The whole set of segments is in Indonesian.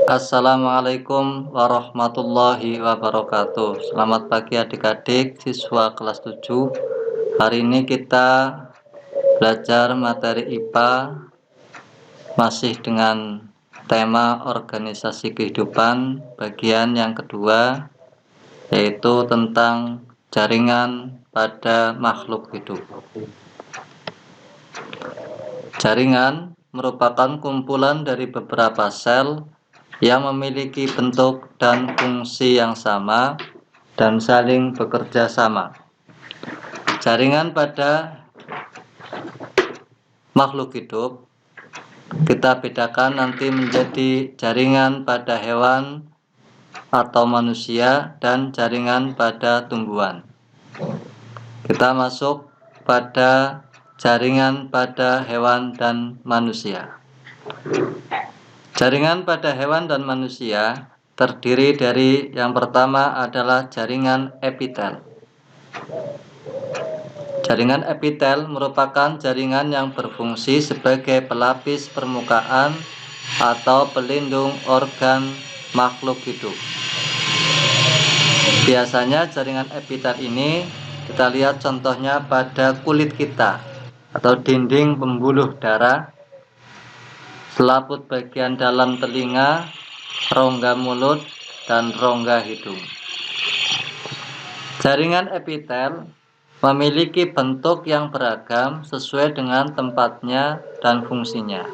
Assalamualaikum warahmatullahi wabarakatuh. Selamat pagi adik-adik siswa kelas 7. Hari ini kita belajar materi IPA masih dengan tema organisasi kehidupan bagian yang kedua, yaitu tentang jaringan pada makhluk hidup. Jaringan merupakan kumpulan dari beberapa sel yang memiliki bentuk dan fungsi yang sama dan saling bekerja sama. Jaringan pada makhluk hidup kita bedakan nanti menjadi jaringan pada hewan atau manusia dan jaringan pada tumbuhan. Kita masuk pada jaringan pada hewan dan manusia. Jaringan pada hewan dan manusia terdiri dari yang pertama adalah jaringan epitel. Jaringan epitel merupakan jaringan yang berfungsi sebagai pelapis permukaan atau pelindung organ makhluk hidup. Biasanya jaringan epitel ini kita lihat contohnya pada kulit kita atau dinding pembuluh darah, selaput bagian dalam telinga, rongga mulut, dan rongga hidung. Jaringan epitel memiliki bentuk yang beragam sesuai dengan tempatnya dan fungsinya.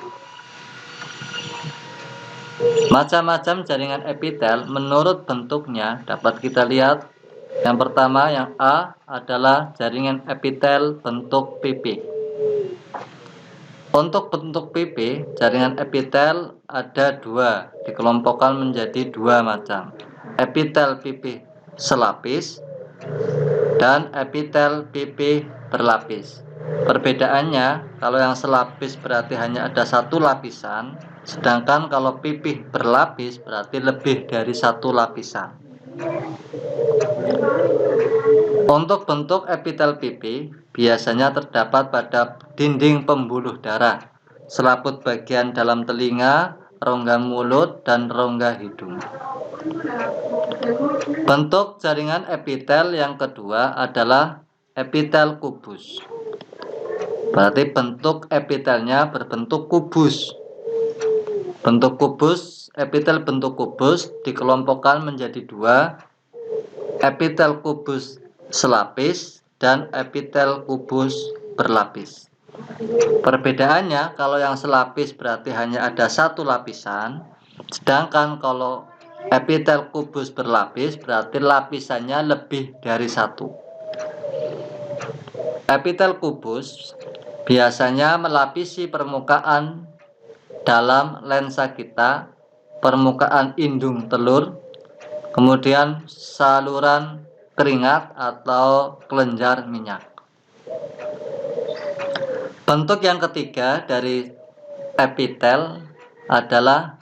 Macam-macam jaringan epitel menurut bentuknya dapat kita lihat. Yang pertama, yang A adalah jaringan epitel bentuk pipih. Untuk bentuk pipih, jaringan epitel ada dua, dikelompokkan menjadi dua macam. Epitel pipih selapis dan epitel pipih berlapis. Perbedaannya, kalau yang selapis berarti hanya ada satu lapisan, sedangkan kalau pipih berlapis berarti lebih dari satu lapisan. Untuk bentuk epitel pipih biasanya terdapat pada dinding pembuluh darah, selaput bagian dalam telinga, rongga mulut, dan rongga hidung. Bentuk jaringan epitel yang kedua adalah epitel kubus. Berarti bentuk epitelnya berbentuk kubus. Epitel bentuk kubus dikelompokkan menjadi dua, epitel kubus selapis dan epitel kubus berlapis. Perbedaannya, kalau yang selapis berarti hanya ada satu lapisan, sedangkan kalau epitel kubus berlapis berarti lapisannya lebih dari satu. Epitel kubus biasanya melapisi permukaan dalam lensa kita, permukaan indung telur, kemudian saluran keringat atau kelenjar minyak. Bentuk yang ketiga dari epitel adalah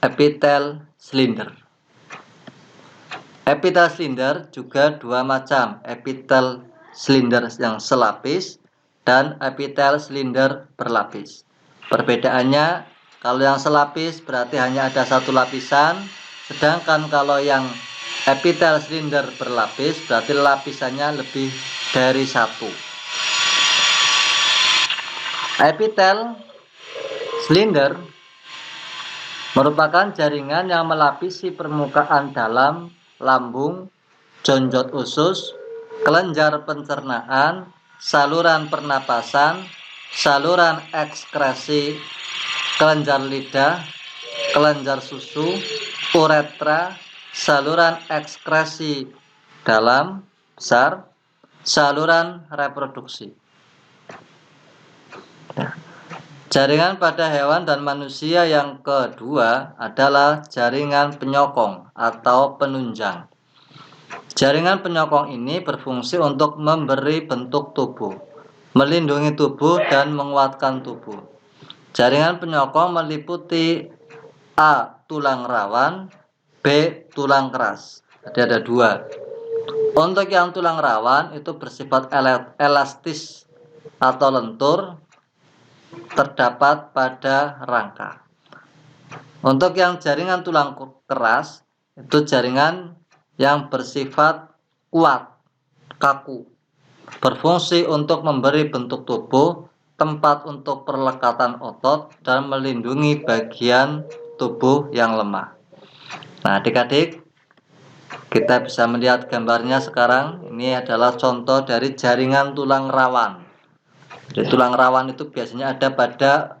epitel silinder. Epitel silinder juga dua macam, epitel silinder yang selapis dan epitel silinder berlapis. Perbedaannya, kalau yang selapis berarti hanya ada satu lapisan, sedangkan kalau yang epitel silinder berlapis berarti lapisannya lebih dari satu. Epitel silinder merupakan jaringan yang melapisi permukaan dalam lambung, jonjot usus, kelenjar pencernaan, saluran pernapasan, saluran ekskresi, kelenjar lidah, kelenjar susu, uretra, saluran ekskresi dalam besar, saluran reproduksi. Jaringan pada hewan dan manusia yang kedua adalah jaringan penyokong atau penunjang. Jaringan penyokong ini berfungsi untuk memberi bentuk tubuh, melindungi tubuh, dan menguatkan tubuh. Jaringan penyokong meliputi A. Tulang rawan, B. Tulang keras. Jadi ada dua. Untuk yang tulang rawan itu bersifat elastis atau lentur, terdapat pada rangka. Untuk yang jaringan tulang keras, itu jaringan yang bersifat kuat, kaku, berfungsi untuk memberi bentuk tubuh, tempat untuk perlekatan otot, dan melindungi bagian tubuh yang lemah. Nah, adik-adik, kita bisa melihat gambarnya sekarang. Ini adalah contoh dari jaringan tulang rawan. Jadi tulang rawan itu biasanya ada pada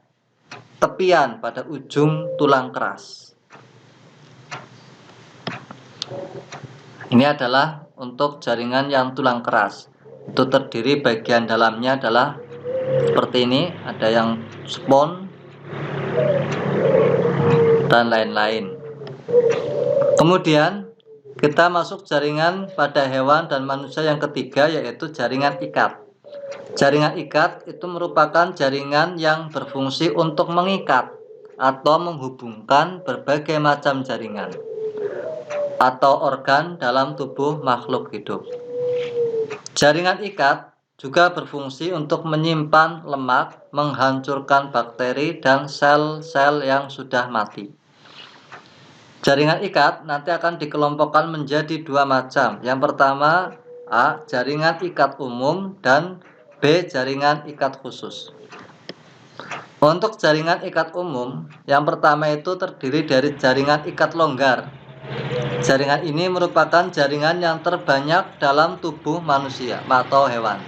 tepian, pada ujung tulang keras. Ini adalah untuk jaringan yang tulang keras. Itu terdiri bagian dalamnya adalah seperti ini, ada yang spons dan lain-lain. Kemudian kita masuk jaringan pada hewan dan manusia yang ketiga, yaitu jaringan ikat. Jaringan ikat itu merupakan jaringan yang berfungsi untuk mengikat atau menghubungkan berbagai macam jaringan atau organ dalam tubuh makhluk hidup. Jaringan ikat juga berfungsi untuk menyimpan lemak, menghancurkan bakteri dan sel-sel yang sudah mati. Jaringan ikat nanti akan dikelompokkan menjadi dua macam. Yang pertama, A. Jaringan ikat umum, dan B. Jaringan ikat khusus. Untuk jaringan ikat umum, yang pertama itu terdiri dari jaringan ikat longgar. Jaringan ini merupakan jaringan yang terbanyak dalam tubuh manusia atau hewan.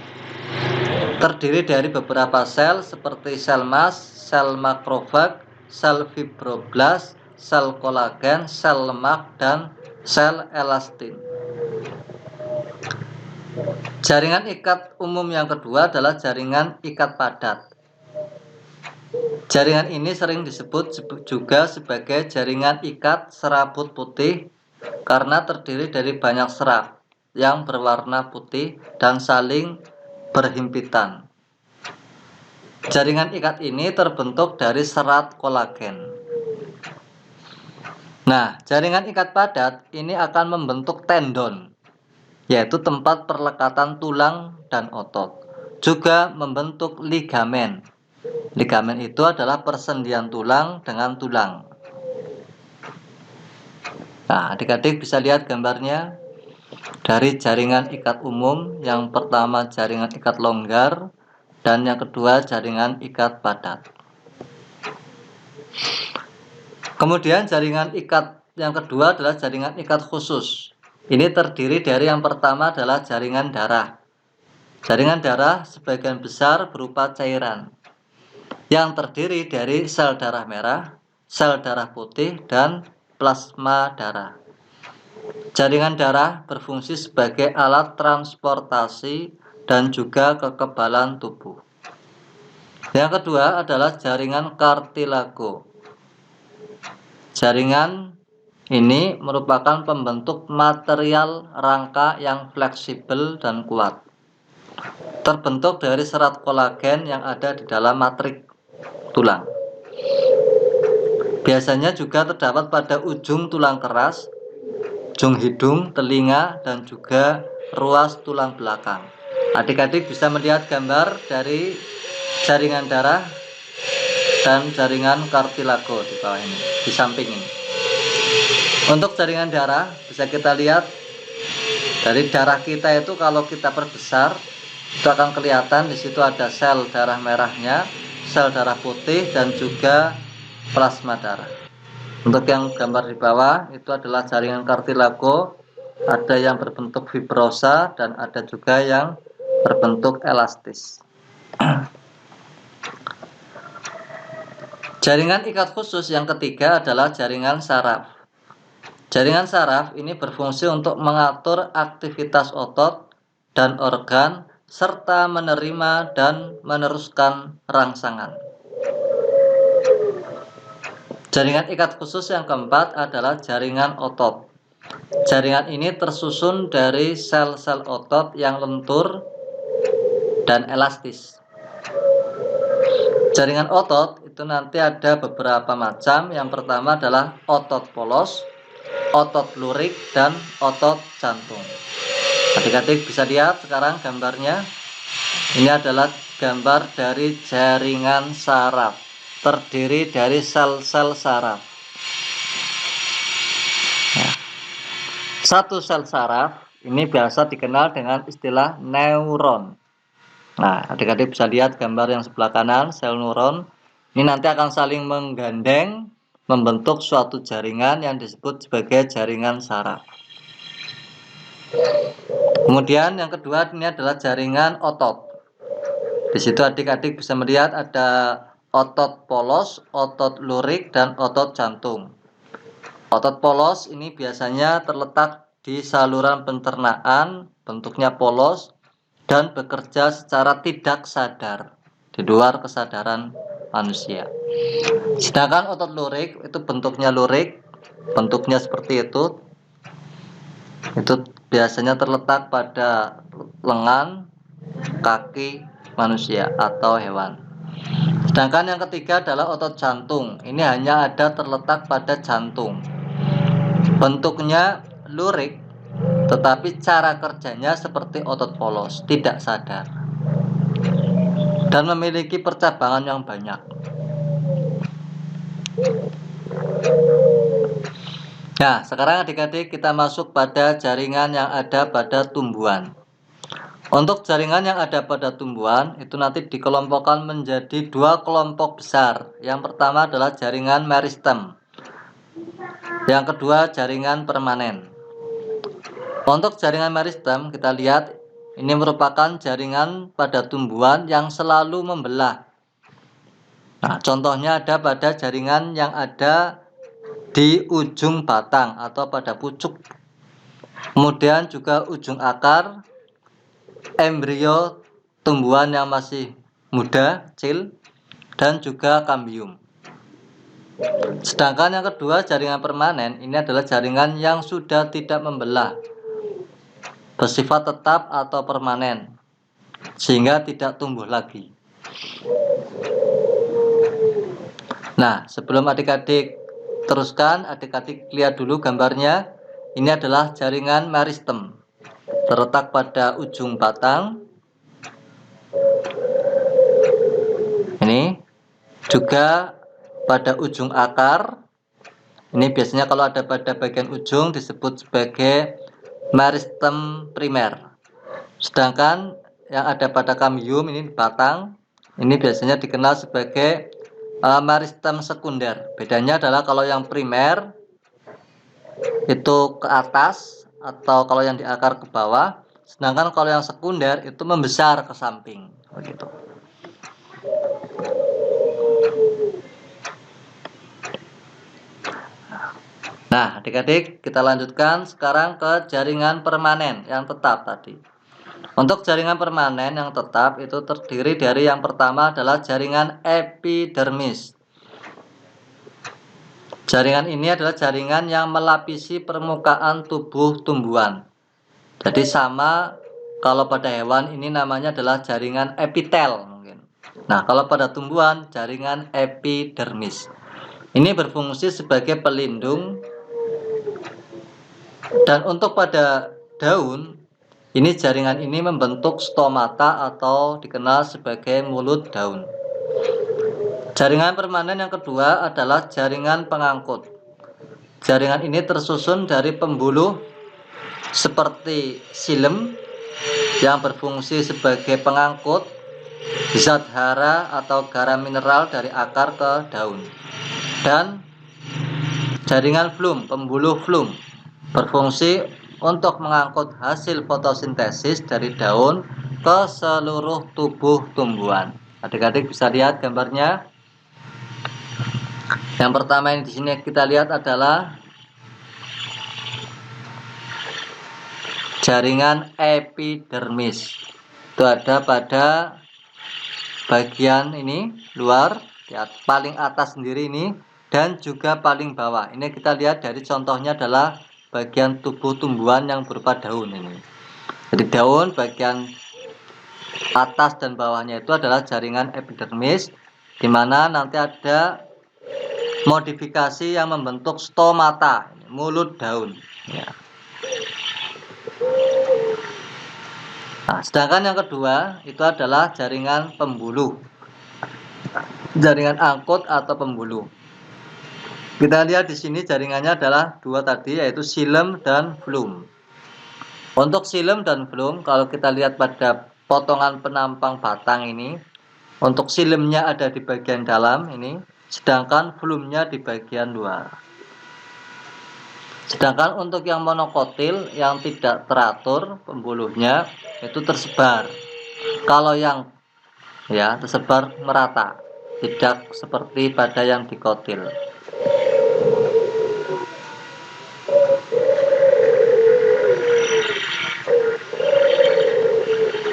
Terdiri dari beberapa sel seperti sel mast, sel makrofag, sel fibroblast, sel kolagen, sel lemak, dan sel elastin. Jaringan ikat umum yang kedua adalah jaringan ikat padat. Jaringan ini sering disebut juga sebagai jaringan ikat serabut putih karena terdiri dari banyak serat yang berwarna putih dan saling berhimpitan. Jaringan ikat ini terbentuk dari serat kolagen. Nah, jaringan ikat padat ini akan membentuk tendon, yaitu tempat perlekatan tulang dan otot. Juga membentuk ligamen. Ligamen itu adalah persendian tulang dengan tulang. Nah, adik-adik bisa lihat gambarnya dari jaringan ikat umum. Yang pertama jaringan ikat longgar, dan yang kedua jaringan ikat padat. Kemudian jaringan ikat yang kedua adalah jaringan ikat khusus. Ini terdiri dari yang pertama adalah jaringan darah. Jaringan darah sebagian besar berupa cairan yang terdiri dari sel darah merah, sel darah putih, dan plasma darah. Jaringan darah berfungsi sebagai alat transportasi dan juga kekebalan tubuh. Yang kedua adalah jaringan kartilago. Jaringan ini merupakan pembentuk material rangka yang fleksibel dan kuat. Terbentuk dari serat kolagen yang ada di dalam matrik tulang. Biasanya juga terdapat pada ujung tulang keras, ujung hidung, telinga, dan juga ruas tulang belakang. Adik-adik bisa melihat gambar dari jaringan darah dan jaringan kartilago di bawah ini, di samping ini. Untuk jaringan darah bisa kita lihat dari darah kita itu, kalau kita perbesar itu akan kelihatan di situ ada sel darah merahnya, sel darah putih, dan juga plasma darah. Untuk yang gambar di bawah itu adalah jaringan kartilago, ada yang berbentuk fibrosa dan ada juga yang berbentuk elastis. Jaringan ikat khusus yang ketiga adalah jaringan saraf. Jaringan saraf ini berfungsi untuk mengatur aktivitas otot dan organ serta menerima dan meneruskan rangsangan. Jaringan ikat khusus yang keempat adalah jaringan otot. Jaringan ini tersusun dari sel-sel otot yang lentur dan elastis. Jaringan otot itu nanti ada beberapa macam. Yang pertama adalah otot polos, otot lurik, dan otot jantung. Adik-adik bisa lihat sekarang gambarnya. Ini adalah gambar dari jaringan saraf. Terdiri dari sel-sel saraf. Satu sel saraf ini biasa dikenal dengan istilah neuron. Nah, adik-adik bisa lihat gambar yang sebelah kanan, sel neuron. Ini nanti akan saling menggandeng, membentuk suatu jaringan yang disebut sebagai jaringan saraf. Kemudian yang kedua ini adalah jaringan otot. Di situ adik-adik bisa melihat ada otot polos, otot lurik, dan otot jantung. Otot polos ini biasanya terletak di saluran pencernaan, bentuknya polos, dan bekerja secara tidak sadar, di luar kesadaran manusia. Sedangkan otot lurik itu bentuknya lurik, bentuknya seperti itu biasanya terletak pada lengan, kaki manusia atau hewan. Sedangkan yang ketiga adalah otot jantung. Ini hanya ada terletak pada jantung. Bentuknya lurik, tetapi cara kerjanya seperti otot polos, tidak sadar, dan memiliki percabangan yang banyak. Nah, sekarang adik-adik kita masuk pada jaringan yang ada pada tumbuhan. Untuk jaringan yang ada pada tumbuhan itu nanti dikelompokkan menjadi dua kelompok besar. Yang pertama adalah jaringan meristem. Yang kedua jaringan permanen. Untuk jaringan meristem kita lihat ini merupakan jaringan pada tumbuhan yang selalu membelah. Nah, contohnya ada pada jaringan yang ada di ujung batang atau pada pucuk. Kemudian juga ujung akar, embrio tumbuhan yang masih muda, kecil, dan juga kambium. Sedangkan yang kedua jaringan permanen ini adalah jaringan yang sudah tidak membelah, bersifat tetap atau permanen, sehingga tidak tumbuh lagi. Nah, sebelum adik-adik teruskan, adik-adik lihat dulu gambarnya. Ini adalah jaringan meristem, terletak pada ujung batang. Ini juga pada ujung akar. Ini biasanya kalau ada pada bagian ujung disebut sebagai meristem primer. Sedangkan yang ada pada kambium ini di batang, ini biasanya dikenal sebagai meristem sekunder. Bedanya adalah kalau yang primer itu ke atas atau kalau yang di akar ke bawah, sedangkan kalau yang sekunder itu membesar ke samping, begitu. Nah, adik-adik kita lanjutkan sekarang ke jaringan permanen yang tetap tadi. Untuk jaringan permanen yang tetap itu terdiri dari yang pertama adalah jaringan epidermis. Jaringan ini adalah jaringan yang melapisi permukaan tubuh tumbuhan. Jadi sama kalau pada hewan ini namanya adalah jaringan epitel mungkin. Nah, kalau pada tumbuhan jaringan epidermis. Ini berfungsi sebagai pelindung. Dan untuk pada daun, ini jaringan ini membentuk stomata atau dikenal sebagai mulut daun. Jaringan permanen yang kedua adalah jaringan pengangkut. Jaringan ini tersusun dari pembuluh seperti xilem yang berfungsi sebagai pengangkut zat hara atau garam mineral dari akar ke daun. Dan jaringan flum, pembuluh flum, berfungsi untuk mengangkut hasil fotosintesis dari daun ke seluruh tubuh tumbuhan. Adik-adik bisa lihat gambarnya. Yang pertama yang di sini kita lihat adalah jaringan epidermis. Itu ada pada bagian ini luar, paling atas sendiri ini, dan juga paling bawah. Ini kita lihat dari contohnya adalah bagian tubuh tumbuhan yang berupa daun ini. Jadi daun bagian atas dan bawahnya itu adalah jaringan epidermis, di mana nanti ada modifikasi yang membentuk stomata, mulut daun. Ya. Nah, sedangkan yang kedua itu adalah jaringan pembuluh, jaringan angkut atau pembuluh. Kita lihat di sini jaringannya adalah dua tadi, yaitu xilem dan phloem. Untuk xilem dan phloem, kalau kita lihat pada potongan penampang batang ini, untuk xilemnya ada di bagian dalam ini, sedangkan phloemnya di bagian luar. Sedangkan untuk yang monokotil yang tidak teratur pembuluhnya itu tersebar. Kalau yang tersebar merata, tidak seperti pada yang dikotil.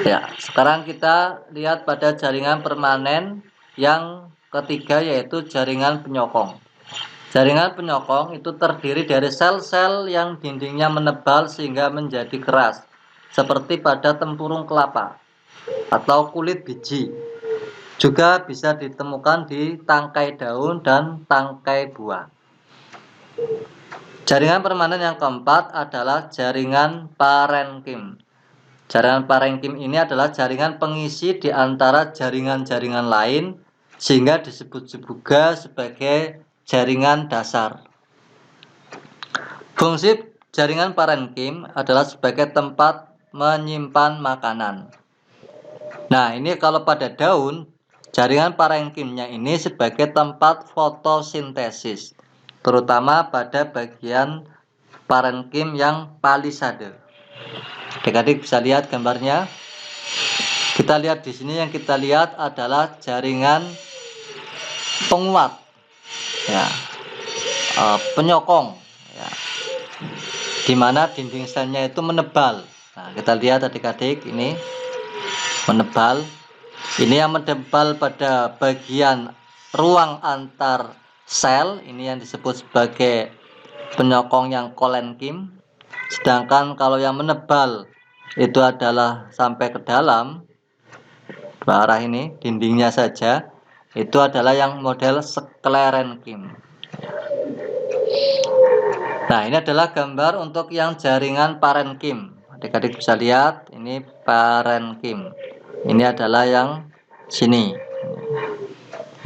Ya, sekarang kita lihat pada jaringan permanen yang ketiga, yaitu jaringan penyokong. Jaringan penyokong itu terdiri dari sel-sel yang dindingnya menebal sehingga menjadi keras, seperti pada tempurung kelapa atau kulit biji. Juga bisa ditemukan di tangkai daun dan tangkai buah. Jaringan permanen yang keempat adalah jaringan parenkim. Jaringan parenkim ini adalah jaringan pengisi di antara jaringan-jaringan lain, sehingga disebut juga sebagai jaringan dasar. Fungsi jaringan parenkim adalah sebagai tempat menyimpan makanan. Nah, ini kalau pada daun, jaringan parenkimnya ini sebagai tempat fotosintesis, terutama pada bagian parenkim yang palisade. Adik-adik bisa lihat gambarnya. Kita lihat di sini, yang kita lihat adalah jaringan penguat, penyokong, di mana dinding selnya itu menebal. Nah, kita lihat adik-adik, ini menebal. Ini yang menebal pada bagian ruang antar sel, ini yang disebut sebagai penyokong yang kolenkim. Sedangkan kalau yang menebal itu adalah sampai ke dalam ke arah ini, dindingnya saja, itu adalah yang model sklerenkim. Nah, ini adalah gambar untuk yang jaringan parenkim. Adik-adik bisa lihat, ini parenkim. Ini adalah yang sini.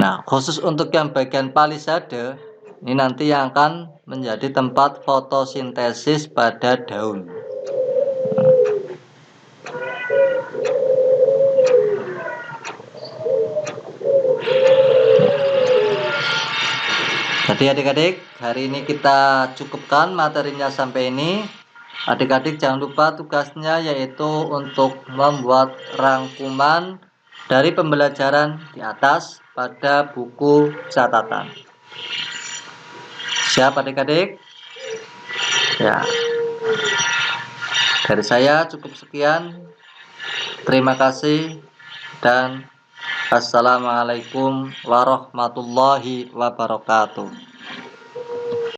Nah, khusus untuk yang bagian palisade, ini nanti yang akan menjadi tempat fotosintesis pada daun. Jadi adik-adik, hari ini kita cukupkan materinya sampai ini. Adik-adik jangan lupa tugasnya, yaitu untuk membuat rangkuman dari pembelajaran di atas pada buku catatan. Siap adik-adik? Ya. Dari saya cukup sekian. Terima kasih dan assalamualaikum warahmatullahi wabarakatuh.